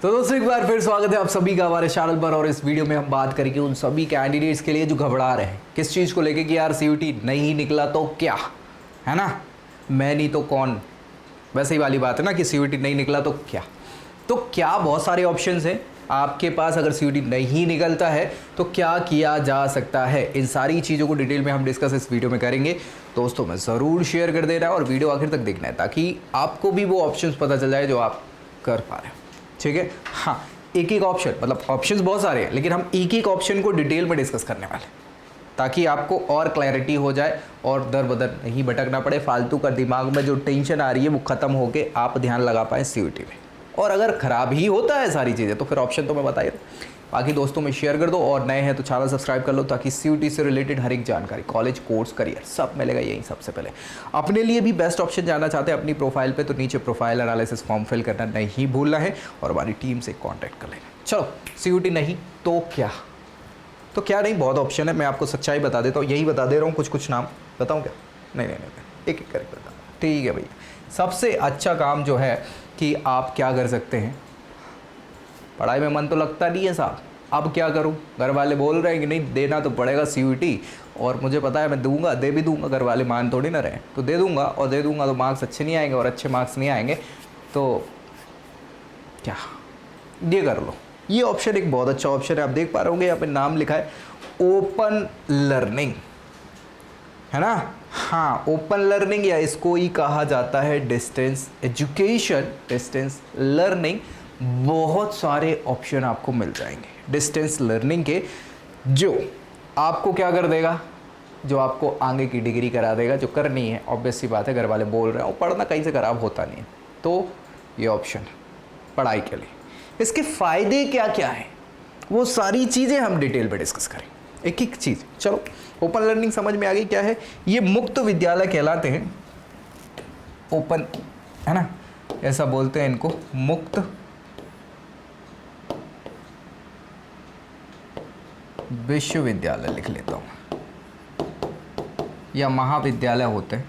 तो दोस्तों एक बार फिर स्वागत है आप सभी का हमारे चैनल पर। और इस वीडियो में हम बात करेंगे उन सभी कैंडिडेट्स के लिए जो घबरा रहे हैं किस चीज़ को लेके कि यार सीयूटी नहीं निकला तो क्या, है ना, मैं नहीं तो कौन, वैसे ही वाली बात है ना कि सीयूटी नहीं निकला तो क्या। तो क्या बहुत सारे ऑप्शंस हैं आपके पास, अगर सीयूटी नहीं निकलता है तो क्या किया जा सकता है, इन सारी चीज़ों को डिटेल में हम डिस्कस इस वीडियो में करेंगे। दोस्तों में ज़रूर शेयर कर देना है और वीडियो आखिर तक देखना है ताकि आपको भी वो ऑप्शंस पता चल जाए जो आप कर पा रहे हैं। ठीक है, हाँ, एक एक ऑप्शन, मतलब ऑप्शंस बहुत सारे हैं लेकिन हम एक एक ऑप्शन को डिटेल में डिस्कस करने वाले हैं ताकि आपको और क्लैरिटी हो जाए और दर बदर नहीं भटकना पड़े, फालतू का दिमाग में जो टेंशन आ रही है वो ख़त्म होके आप ध्यान लगा पाए सीयूटी में। और अगर ख़राब ही होता है सारी चीज़ें तो फिर ऑप्शन तो मैं बता ही रहा हूँ, बाकी दोस्तों में शेयर कर दो और नए हैं तो चैनल सब्सक्राइब कर लो ताकि सीयूटी से रिलेटेड हर एक जानकारी, कॉलेज, कोर्स, करियर सब मिलेगा यहीं सबसे पहले। अपने लिए भी बेस्ट ऑप्शन जानना चाहते हैं अपनी प्रोफाइल पे तो नीचे प्रोफाइल एनालिसिस फॉर्म फिल करना नहीं भूलना है और हमारी टीम से कॉन्टैक्ट कर लेना। चलो, सीयूटी नहीं तो क्या, तो क्या नहीं, बहुत ऑप्शन है। मैं आपको सच्चाई बता देता हूँ, यही बता दे रहा हूँ, कुछ नाम बताऊँ क्या? नहीं, एक एक करके बता। ठीक है भैया, सबसे अच्छा काम जो है कि आप क्या कर सकते हैं, पढ़ाई में मन तो लगता नहीं है साहब, अब क्या करूं, घर वाले बोल रहे हैं कि नहीं देना तो पड़ेगा सीयूटी और मुझे पता है मैं दूंगा, दे भी दूंगा, घर वाले मान थोड़ी ना रहे, तो दे दूंगा और दे दूंगा तो मार्क्स अच्छे नहीं आएंगे और अच्छे मार्क्स नहीं आएंगे तो क्या, ये कर लो। ये ऑप्शन एक बहुत अच्छा ऑप्शन है, आप देख पा रहे होंगे यहाँ पे नाम लिखा है ओपन लर्निंग, है ना। हाँ, ओपन लर्निंग या इसको ही कहा जाता है डिस्टेंस एजुकेशन, डिस्टेंस लर्निंग। बहुत सारे ऑप्शन आपको मिल जाएंगे डिस्टेंस लर्निंग के, जो आपको क्या कर देगा, जो आपको आगे की डिग्री करा देगा, जो करनी है, ऑब्वियस सी बात है, घर वाले बोल रहे हैं और पढ़ना कहीं से खराब होता नहीं है, तो ये ऑप्शन है पढ़ाई के लिए। इसके फ़ायदे क्या क्या हैं वो सारी चीज़ें हम डिटेल में डिस्कस करें, एक एक चीज़। चलो, ओपन लर्निंग समझ में आ गई क्या है। ये मुक्त विद्यालय कहलाते हैं, ओपन, है ना, ऐसा बोलते हैं इनको, मुक्त विश्वविद्यालय लिख लेता हूँ, या महाविद्यालय होते हैं,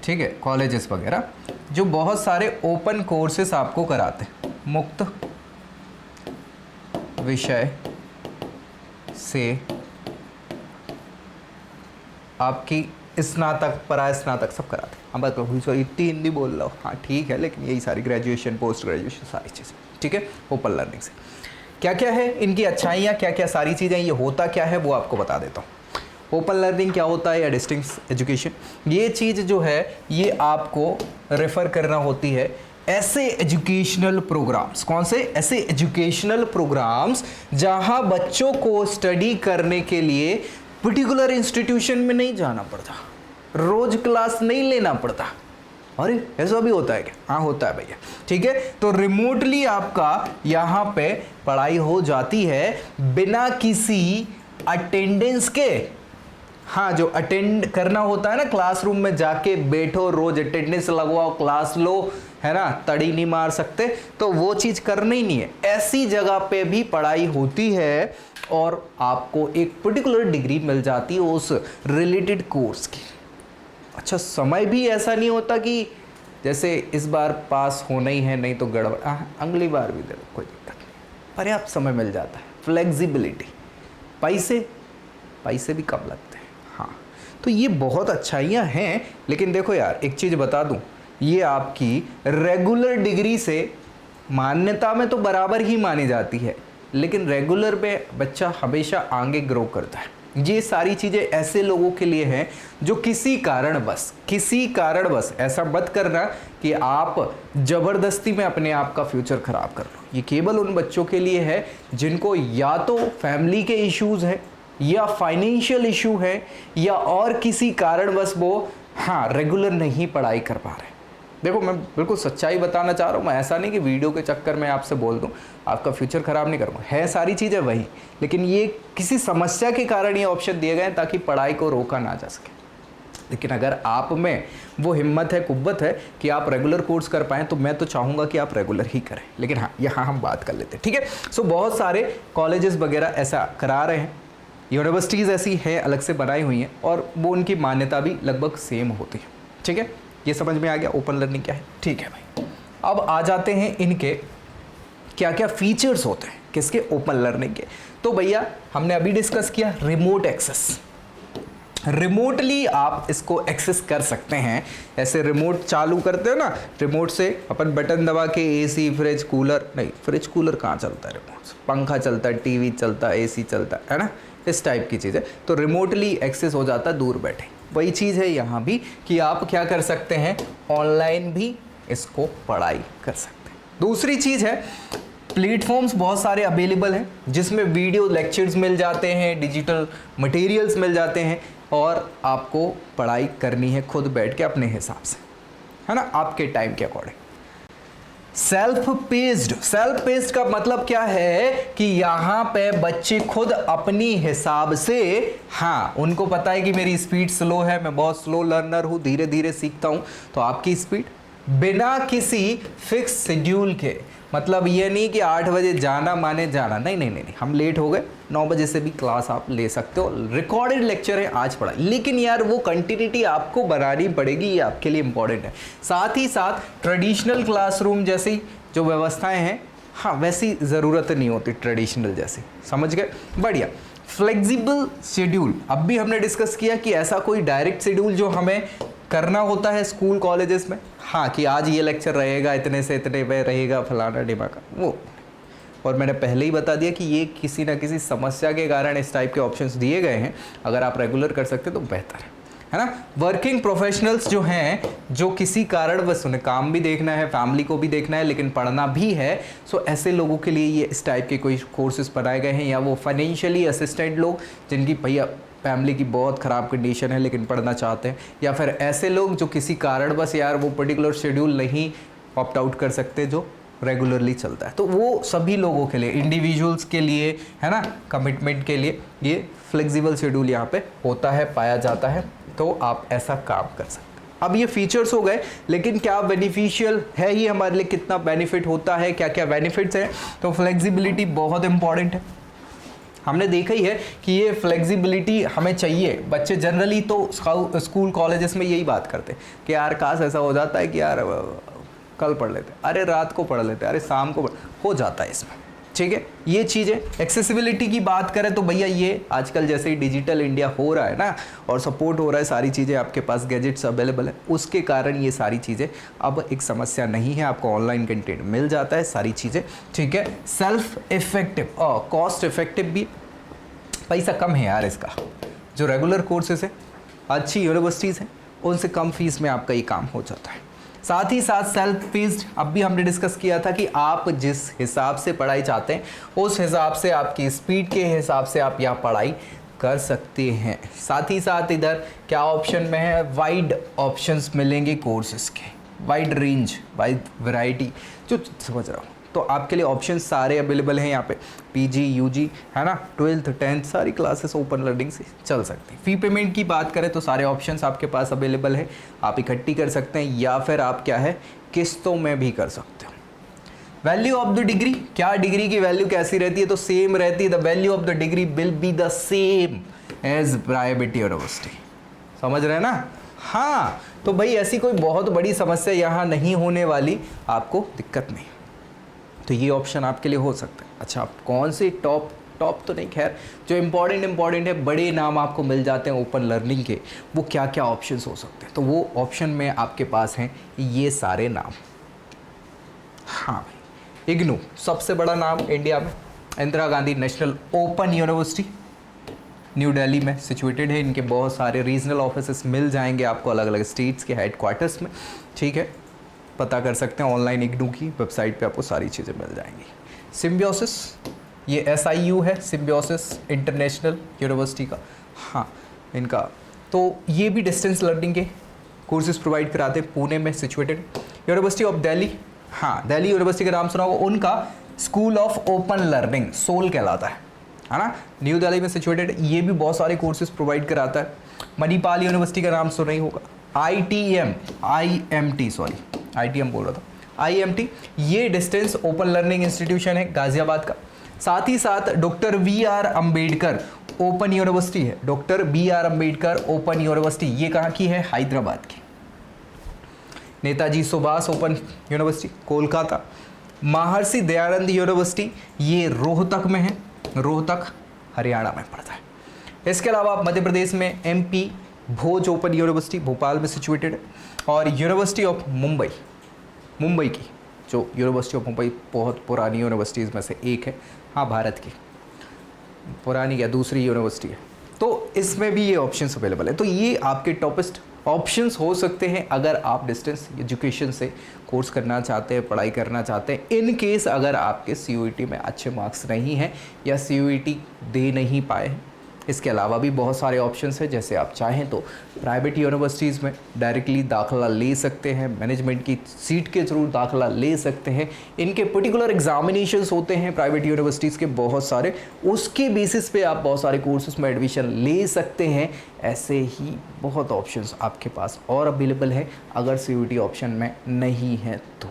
ठीक है, कॉलेजेस वगैरह जो बहुत सारे ओपन कोर्सेस आपको कराते हैं, मुक्त विषय से आपकी स्नातक, परास्नातक सब कराते हैं। अब सॉरी इतनी हिंदी बोल रहा हूँ, हाँ ठीक है, लेकिन यही सारी ग्रेजुएशन, पोस्ट ग्रेजुएशन सारी चीज़ें, ठीक है। ओपन लर्निंग से क्या क्या है, इनकी अच्छाइयाँ क्या क्या सारी चीज़ें, ये होता क्या है वो आपको बता देता हूँ। ओपन लर्निंग क्या होता है या डिस्टेंस एजुकेशन, ये चीज़ जो है ये आपको रेफ़र करना होती है ऐसे एजुकेशनल प्रोग्राम्स, कौन से, ऐसे एजुकेशनल प्रोग्राम्स जहाँ बच्चों को स्टडी करने के लिए पर्टिकुलर इंस्टीट्यूशन में नहीं जाना पड़ता, रोज क्लास नहीं लेना पड़ता। अरे ऐसा भी होता है क्या? हाँ होता है भैया, ठीक है। तो रिमोटली आपका यहाँ पे पढ़ाई हो जाती है बिना किसी अटेंडेंस के। हाँ, जो अटेंड करना होता है ना, क्लासरूम में जाके बैठो, रोज अटेंडेंस लगवाओ, क्लास लो, है ना, तड़ी नहीं मार सकते, तो वो चीज़ करनी नहीं है। ऐसी जगह पे भी पढ़ाई होती है और आपको एक पर्टिकुलर डिग्री मिल जाती है उस रिलेटेड कोर्स की। अच्छा, समय भी ऐसा नहीं होता कि जैसे इस बार पास होना ही है, नहीं तो गड़बड़, अगली बार भी दे दो, कोई दिक्कत नहीं, पर्याप्त समय मिल जाता है। फ्लेक्सिबिलिटी, पैसे भी कम लगते हैं। हाँ, तो ये बहुत अच्छाइयाँ हैं, लेकिन देखो यार एक चीज़ बता दूँ, ये आपकी रेगुलर डिग्री से मान्यता में तो बराबर ही मानी जाती है, लेकिन रेगुलर में बच्चा हमेशा आगे ग्रो करता है। ये सारी चीज़ें ऐसे लोगों के लिए हैं जो किसी कारणवश ऐसा मत करना कि आप ज़बरदस्ती में अपने आप का फ्यूचर ख़राब कर लो। ये केवल उन बच्चों के लिए है जिनको या तो फैमिली के इश्यूज़ हैं या फाइनेंशियल इशू है या और किसी कारणवश वो हाँ रेगुलर नहीं पढ़ाई कर पा रहे। देखो, मैं बिल्कुल सच्चाई बताना चाह रहा हूँ, मैं ऐसा नहीं कि वीडियो के चक्कर में आपसे बोल दूँ आपका फ्यूचर ख़राब नहीं करूँगा, है सारी चीज़ें वही, लेकिन ये किसी समस्या के कारण ये ऑप्शन दिए गए हैं ताकि पढ़ाई को रोका ना जा सके। लेकिन अगर आप में वो हिम्मत है, कुव्वत है कि आप रेगुलर कोर्स कर पाएँ तो मैं तो चाहूँगा कि आप रेगुलर ही करें। लेकिन हाँ, यहाँ हम बात कर लेते हैं, ठीक है। सो बहुत सारे कॉलेजेस वगैरह ऐसा करा रहे हैं, यूनिवर्सिटीज़ ऐसी हैं अलग से बनाई हुई हैं और वो उनकी मान्यता भी लगभग सेम होती है, ठीक है। ये समझ में आ गया ओपन लर्निंग क्या है, ठीक है भाई। अब आ जाते हैं इनके क्या क्या फीचर्स होते हैं किसके, ओपन लर्निंग के। तो भैया हमने अभी डिस्कस किया रिमोट एक्सेस, रिमोटली आप इसको एक्सेस कर सकते हैं। ऐसे रिमोट चालू करते हो ना, रिमोट से अपन बटन दबा के एसी, फ्रिज, कूलर, नहीं फ्रिज कूलर कहाँ चलता है रिमोट से, पंखा चलता है, टीवी चलता है, एसी चलता है ना, इस टाइप की चीज़ है। तो रिमोटली एक्सेस हो जाता है दूर बैठे। वही चीज़ है यहाँ भी कि आप क्या कर सकते हैं, ऑनलाइन भी इसको पढ़ाई कर सकते हैं। दूसरी चीज़ है प्लेटफॉर्म्स बहुत सारे अवेलेबल हैं जिसमें वीडियो लेक्चर्स मिल जाते हैं, डिजिटल मटेरियल्स मिल जाते हैं और आपको पढ़ाई करनी है खुद बैठ के अपने हिसाब से, है ना, आपके टाइम के अकॉर्डिंग। सेल्फ पेस्ड का मतलब क्या है कि यहाँ पे बच्चे खुद अपनी हिसाब से, हाँ उनको पता है कि मेरी स्पीड स्लो है, मैं बहुत स्लो लर्नर हूँ, धीरे धीरे सीखता हूँ, तो आपकी स्पीड बिना किसी फिक्स शेड्यूल के, मतलब ये नहीं कि 8 बजे जाना माने जाना, नहीं नहीं नहीं, हम लेट हो गए 9 बजे से भी क्लास आप ले सकते हो, रिकॉर्डेड लेक्चर है आज पढ़ा, लेकिन यार वो कंटिन्यूटी आपको बनानी पड़ेगी, ये आपके लिए इंपॉर्टेंट है। साथ ही साथ ट्रेडिशनल क्लासरूम जैसी जो व्यवस्थाएं हैं, हाँ वैसी ज़रूरत नहीं होती ट्रेडिशनल जैसी, समझ गए, बढ़िया। फ्लेक्सिबल शेड्यूल, अब भी हमने डिस्कस किया कि ऐसा कोई डायरेक्ट शेड्यूल जो हमें करना होता है स्कूल कॉलेजेस में, हाँ कि आज ये लेक्चर रहेगा, इतने से इतने पे रहेगा, फलाना ढिमाका, वो, और मैंने पहले ही बता दिया कि ये किसी ना किसी समस्या के कारण इस टाइप के ऑप्शंस दिए गए हैं। अगर आप रेगुलर कर सकते तो बेहतर है ना। वर्किंग प्रोफेशनल्स जो हैं, जो किसी कारण बस उन्हें काम भी देखना है, फैमिली को भी देखना है, लेकिन पढ़ना भी है, सो ऐसे लोगों के लिए ये इस टाइप के कोई कोर्सेज बनाए गए हैं। या वो फाइनेंशियली असिस्टेंट लोग जिनकी भैया फैमिली की बहुत ख़राब कंडीशन है लेकिन पढ़ना चाहते हैं, या फिर ऐसे लोग जो किसी कारण बस यार वो पर्टिकुलर शेड्यूल नहीं ऑप्ट आउट कर सकते जो रेगुलरली चलता है, तो वो सभी लोगों के लिए, इंडिविजुअल्स के लिए, है ना, कमिटमेंट के लिए ये फ्लेक्सिबल शेड्यूल यहाँ पे होता है, पाया जाता है, तो आप ऐसा काम कर सकते हैं। अब ये फीचर्स हो गए, लेकिन क्या बेनिफिशियल है ये हमारे लिए, कितना बेनिफिट होता है, क्या क्या बेनिफिट्स हैं, तो फ्लेक्सिबिलिटी बहुत इंपॉर्टेंट है। हमने देखा ही है कि ये फ्लेक्सिबिलिटी हमें चाहिए। बच्चे जनरली तो स्कूल कॉलेजेस में यही बात करते हैं कि यार काश ऐसा हो जाता है कि यार कल पढ़ लेते, अरे रात को पढ़ लेते, अरे शाम को हो जाता है इसमें, ठीक है। ये चीज़ें एक्सेसिबिलिटी की बात करें तो भैया ये आजकल जैसे ही डिजिटल इंडिया हो रहा है ना, और सपोर्ट हो रहा है, सारी चीज़ें आपके पास गैजेट्स अवेलेबल है, उसके कारण ये सारी चीज़ें अब एक समस्या नहीं है, आपको ऑनलाइन कंटेंट मिल जाता है, सारी चीज़ें, ठीक है। सेल्फ इफेक्टिव और कॉस्ट इफेक्टिव भी, पैसा कम है यार इसका, जो रेगुलर कोर्सेज है, अच्छी यूनिवर्सिटीज़ हैं, उनसे कम फीस में आपका ये काम हो जाता है। साथ ही साथ सेल्फ पेस्ड, अब भी हमने डिस्कस किया था कि आप जिस हिसाब से पढ़ाई चाहते हैं उस हिसाब से, आपकी स्पीड के हिसाब से आप यहाँ पढ़ाई कर सकते हैं। साथ ही साथ इधर क्या ऑप्शन में है, वाइड ऑप्शंस मिलेंगे कोर्सेज के, वाइड रेंज, वाइड वैरायटी, जो समझ रहा हूँ, तो आपके लिए ऑप्शन सारे अवेलेबल हैं यहाँ पे, पीजी, यूजी, है ना, 12th 10th सारी क्लासेस ओपन लर्निंग से चल सकती हैं। फ़ी पेमेंट की बात करें तो सारे ऑप्शंस आपके पास अवेलेबल है, आप इकट्ठी कर सकते हैं या फिर आप क्या है किस्तों में भी कर सकते हो। वैल्यू ऑफ द डिग्री, क्या डिग्री की वैल्यू कैसी रहती है, तो सेम रहती है, the value of the degree will be the same as private university, समझ रहे हैं ना। हाँ, तो भाई ऐसी कोई बहुत बड़ी समस्या यहाँ नहीं होने वाली, आपको दिक्कत नहीं, तो ये ऑप्शन आपके लिए हो सकता है। अच्छा, आप कौन से टॉप तो नहीं, खैर जो इम्पॉर्टेंट है, बड़े नाम आपको मिल जाते हैं ओपन लर्निंग के, वो क्या क्या ऑप्शंस हो सकते हैं, तो वो ऑप्शन में आपके पास हैं ये सारे नाम। हाँ भाई, इग्नू सबसे बड़ा नाम इंडिया में, Indira Gandhi national open university new Delhi में सिचुएटेड है, इनके बहुत सारे रीजनल ऑफिसेस मिल जाएंगे आपको अलग अलग स्टेट्स के हेडक्वार्टर्स में, ठीक है, पता कर सकते हैं ऑनलाइन इग्नू की वेबसाइट पे आपको सारी चीज़ें मिल जाएंगी। सिम्बियोसिस, ये SIU है, सिम्बियोसिस इंटरनेशनल यूनिवर्सिटी का, हाँ इनका, तो ये भी डिस्टेंस लर्निंग के कोर्सेज प्रोवाइड कराते हैं, पुणे में सिचुएटेड। यूनिवर्सिटी ऑफ दिल्ली, हाँ दिल्ली यूनिवर्सिटी का नाम सुना होगा, उनका School of Open Learning SOL कहलाता है ना, न्यू दिल्ली में सिचुएटेड, ये भी बहुत सारे कोर्सेज प्रोवाइड कराता है। मणिपाल यूनिवर्सिटी का नाम सुना ही होगा, IIMT बोल रहा था, IIMT, ये डिस्टेंस ओपन लर्निंग इंस्टीट्यूशन है गाजियाबाद का। साथ ही साथ doctor BR Ambedkar open university है, doctor BR Ambedkar open university, ये कहाँ की है, हैदराबाद की। Netaji Subhash open university Kolkata, Maharshi Dayanand university ये रोहतक में है, रोहतक हरियाणा में पड़ता है। इसके अलावा मध्य प्रदेश में MP भोज ओपन यूनिवर्सिटी भोपाल में सिचुएटेड है, और यूनिवर्सिटी ऑफ मुंबई, मुंबई की जो यूनिवर्सिटी ऑफ मुंबई बहुत पुरानी यूनिवर्सिटीज़ में से एक है, हाँ भारत की पुरानी या दूसरी यूनिवर्सिटी है, तो इसमें भी ये ऑप्शंस अवेलेबल है। तो ये आपके टॉपेस्ट ऑप्शंस हो सकते हैं अगर आप डिस्टेंस एजुकेशन से कोर्स करना चाहते हैं, पढ़ाई करना चाहते हैं, इन केस अगर आपके CUET में अच्छे मार्क्स नहीं हैं या CUET दे नहीं पाए हैं। इसके अलावा भी बहुत सारे ऑप्शंस हैं, जैसे आप चाहें तो प्राइवेट यूनिवर्सिटीज़ में डायरेक्टली दाखिला ले सकते हैं, मैनेजमेंट की सीट के थ्रू दाखिला ले सकते हैं। इनके पर्टिकुलर एग्जामिनेशंस होते हैं प्राइवेट यूनिवर्सिटीज़ के बहुत सारे, उसके बेसिस पे आप बहुत सारे कोर्सेज में एडमिशन ले सकते हैं। ऐसे ही बहुत ऑप्शंस आपके पास और अवेलेबल है अगर CUET ऑप्शन में नहीं है तो।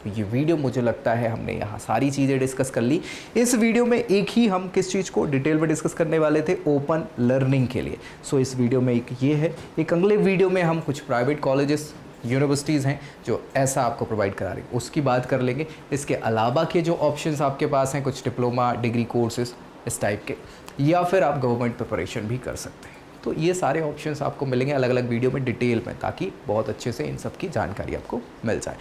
ये वीडियो मुझे लगता है हमने यहाँ सारी चीज़ें डिस्कस कर ली। इस वीडियो में एक ही हम किस चीज़ को डिटेल में डिस्कस करने वाले थे, ओपन लर्निंग के लिए। सो इस वीडियो में एक ये है, एक अगले वीडियो में हम कुछ प्राइवेट कॉलेजेस यूनिवर्सिटीज़ हैं जो ऐसा आपको प्रोवाइड करा रही, उसकी बात कर लेंगे। इसके अलावा के जो ऑप्शंस आपके पास हैं, कुछ डिप्लोमा डिग्री कोर्सेज इस टाइप के, या फिर आप गवर्नमेंट प्रिपरेशन भी कर सकते हैं। तो ये सारे ऑप्शंस आपको मिलेंगे अलग अलग वीडियो में डिटेल में, ताकि बहुत अच्छे से इन सब की जानकारी आपको मिल जाए।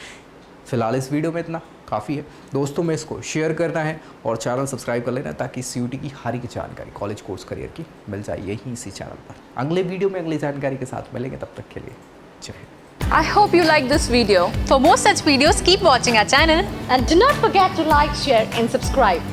फिलहाल इस वीडियो में इतना काफ़ी है। दोस्तों में इसको शेयर करना है और चैनल सब्सक्राइब कर लेना, ताकि CUET की हर एक जानकारी कॉलेज कोर्स करियर की मिल जाए यही इसी चैनल पर। अगले वीडियो में अगली जानकारी के साथ मिलेंगे, तब तक के लिए जय Hind. I hope you like this video. For more such videos, keep watching our channel. And do not forget to like, share and subscribe.